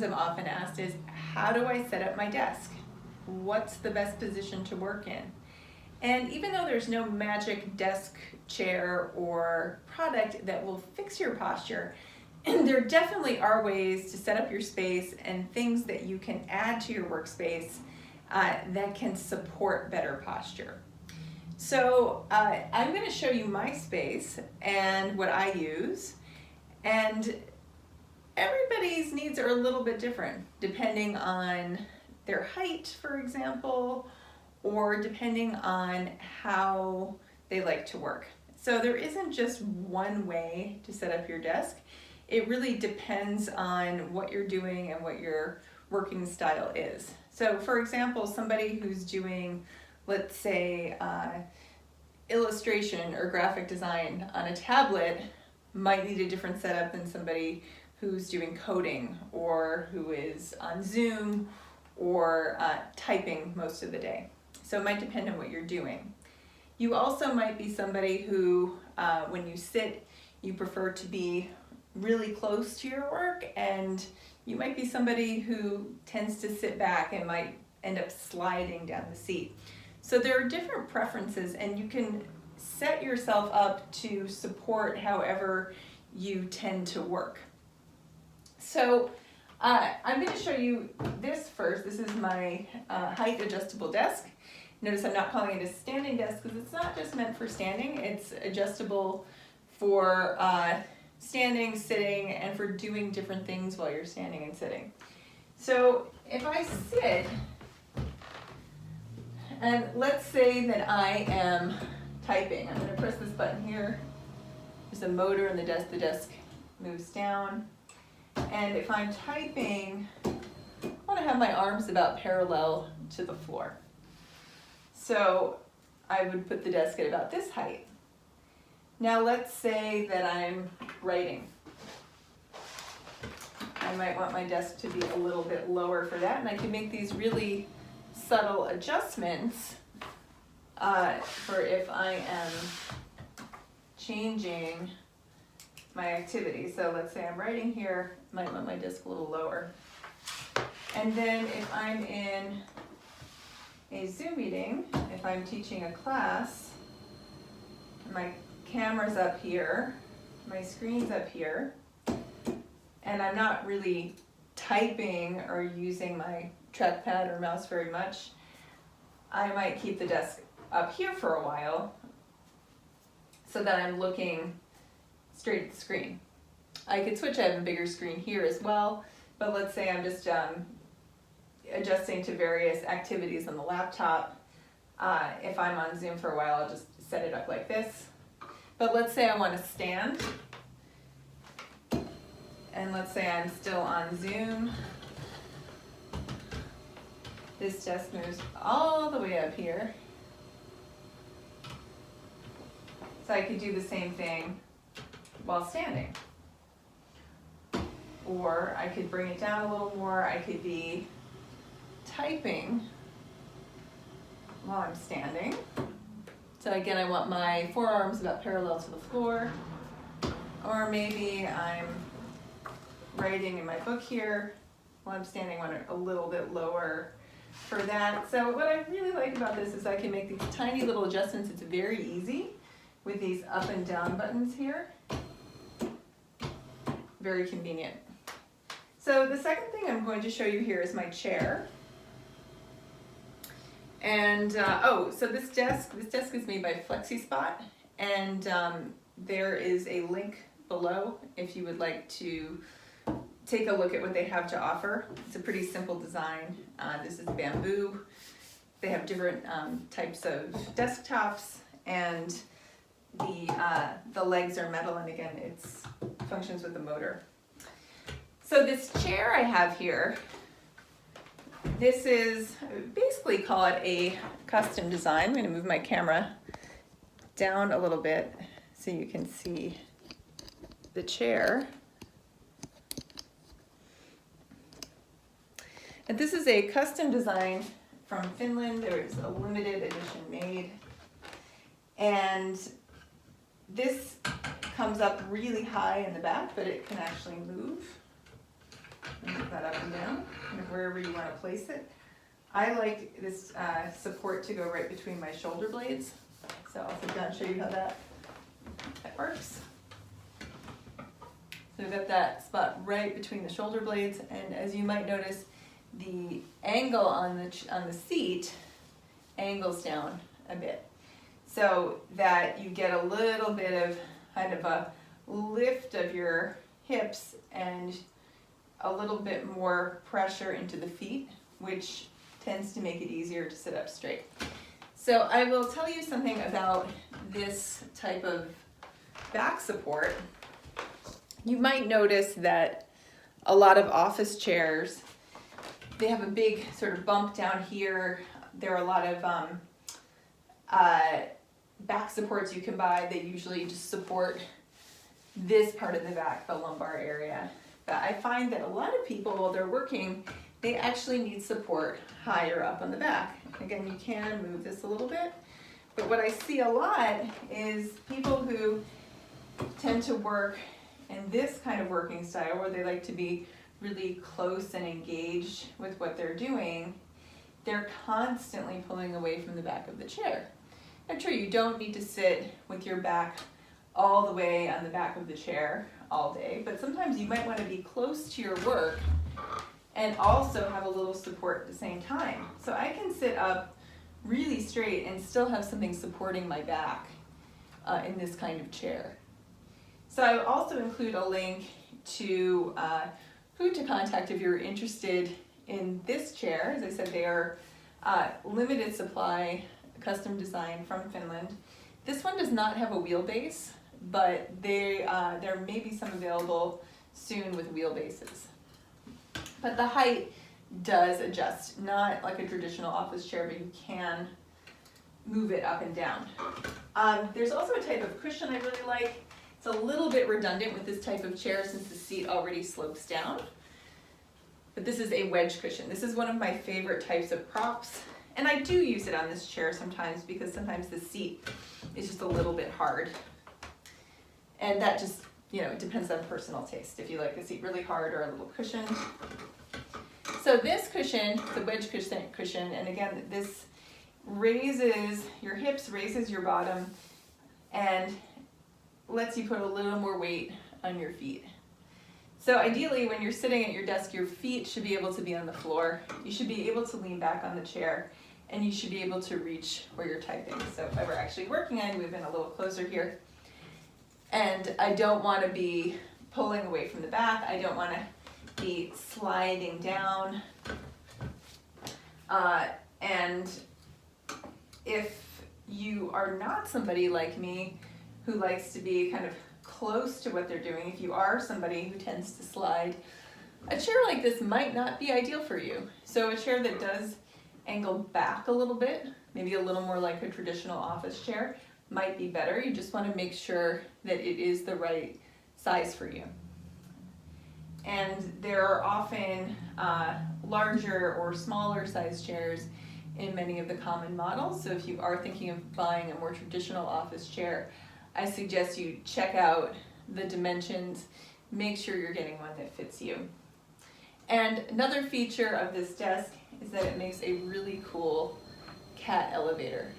questions I'm often asked is, how do I set up my desk? What's the best position to work in? And even though there's no magic desk, chair, or product that will fix your posture, there definitely are ways to set up your space and things that you can add to your workspace that can support better posture. So I'm going to show you my space and what I use, and everybody's needs are a little bit different depending on their height, for example, or depending on how they like to work. So there isn't just one way to set up your desk. It really depends on what you're doing and what your working style is. So for example, somebody who's doing, let's say, illustration or graphic design on a tablet might need a different setup than somebody who's doing coding or who is on Zoom or typing most of the day. So it might depend on what you're doing. You also might be somebody who, when you sit, you prefer to be really close to your work, and you might be somebody who tends to sit back and might end up sliding down the seat. So there are different preferences, and you can set yourself up to support however you tend to work. So I'm going to show you this first. This is my height adjustable desk. Notice I'm not calling it a standing desk because it's not just meant for standing. It's adjustable for standing, sitting, and for doing different things while you're standing and sitting. So if I sit, and let's say that I am typing. I'm going to press this button here. There's a motor in the desk moves down. And if I'm typing, I want to have my arms about parallel to the floor. So I would put the desk at about this height. Now let's say that I'm writing. I might want my desk to be a little bit lower for that, and I can make these really subtle adjustments for if I am changing my activity. So let's say I'm writing here, might want my desk a little lower. And then if I'm in a Zoom meeting, if I'm teaching a class, my camera's up here, my screen's up here, and I'm not really typing or using my trackpad or mouse very much, I might keep the desk up here for a while so that I'm looking straight at the screen. I could switch, I have a bigger screen here as well, but let's say I'm just adjusting to various activities on the laptop. If I'm on Zoom for a while, I'll just set it up like this. But let's say I want to stand, and let's say I'm still on Zoom. This desk moves all the way up here. So I could do the same thing while standing. Or I could bring it down a little more. I could be typing while I'm standing. So again, I want my forearms about parallel to the floor. Or maybe I'm writing in my book here while I'm standing, I want it a little bit lower for that. So what I really like about this is I can make these tiny little adjustments. It's very easy with these up and down buttons here. Very convenient. So the second thing I'm going to show you here is my chair. And so this desk is made by FlexiSpot, and there is a link below if you would like to take a look at what they have to offer. It's a pretty simple design. This is bamboo. They have different types of desktops, and the legs are metal, and again, it functions with the motor. So this chair I have here, this is, basically call it a custom design. I'm going to move my camera down a little bit so you can see the chair. And this is a custom design from Finland. There is a limited edition made. And this comes up really high in the back, but it can actually move. Move that up and down, kind of wherever you want to place it. I like this support to go right between my shoulder blades. So I'll sit down and show you how that works. So we've got that spot right between the shoulder blades, and as you might notice, the angle on the seat angles down a bit, so that you get a little bit of kind of a lift of your hips and a little bit more pressure into the feet, which tends to make it easier to sit up straight. So I will tell you something about this type of back support. You might notice that a lot of office chairs, they have a big sort of bump down here. There are a lot of back supports you can buy. They usually just support this part of the back, the lumbar area. But I find that a lot of people, while they're working, they actually need support higher up on the back. Again, you can move this a little bit, but what I see a lot is people who tend to work in this kind of working style, where they like to be really close and engaged with what they're doing. They're constantly pulling away from the back of the chair. Now, true, you don't need to sit with your back all the way on the back of the chair all day, but sometimes you might want to be close to your work and also have a little support at the same time. So I can sit up really straight and still have something supporting my back in this kind of chair. So I will also include a link to who to contact if you're interested in this chair. As I said, they are limited supply, custom design from Finland. This one does not have a wheelbase, but there may be some available soon with wheelbases. But the height does adjust, not like a traditional office chair, but you can move it up and down. There's also a type of cushion I really like. It's a little bit redundant with this type of chair since the seat already slopes down. But this is a wedge cushion. This is one of my favorite types of props. And I do use it on this chair sometimes because sometimes the seat is just a little bit hard. And that just, it depends on personal taste. If you like the seat really hard or a little cushioned. So this cushion, the wedge cushion, and again, this raises your hips, raises your bottom, and lets you put a little more weight on your feet. So ideally, when you're sitting at your desk, your feet should be able to be on the floor. You should be able to lean back on the chair, and you should be able to reach where you're typing. So if I were actually working, I'd move in a little closer here. And I don't want to be pulling away from the back. I don't want to be sliding down. And if you are not somebody like me who likes to be kind of close to what they're doing, if you are somebody who tends to slide, a chair like this might not be ideal for you. So a chair that does angle back a little bit, maybe a little more like a traditional office chair, might be better. You just want to make sure that it is the right size for you. And there are often larger or smaller size chairs in many of the common models. So if you are thinking of buying a more traditional office chair, I suggest you check out the dimensions, make sure you're getting one that fits you. And another feature of this desk is that it makes a really cool cat elevator.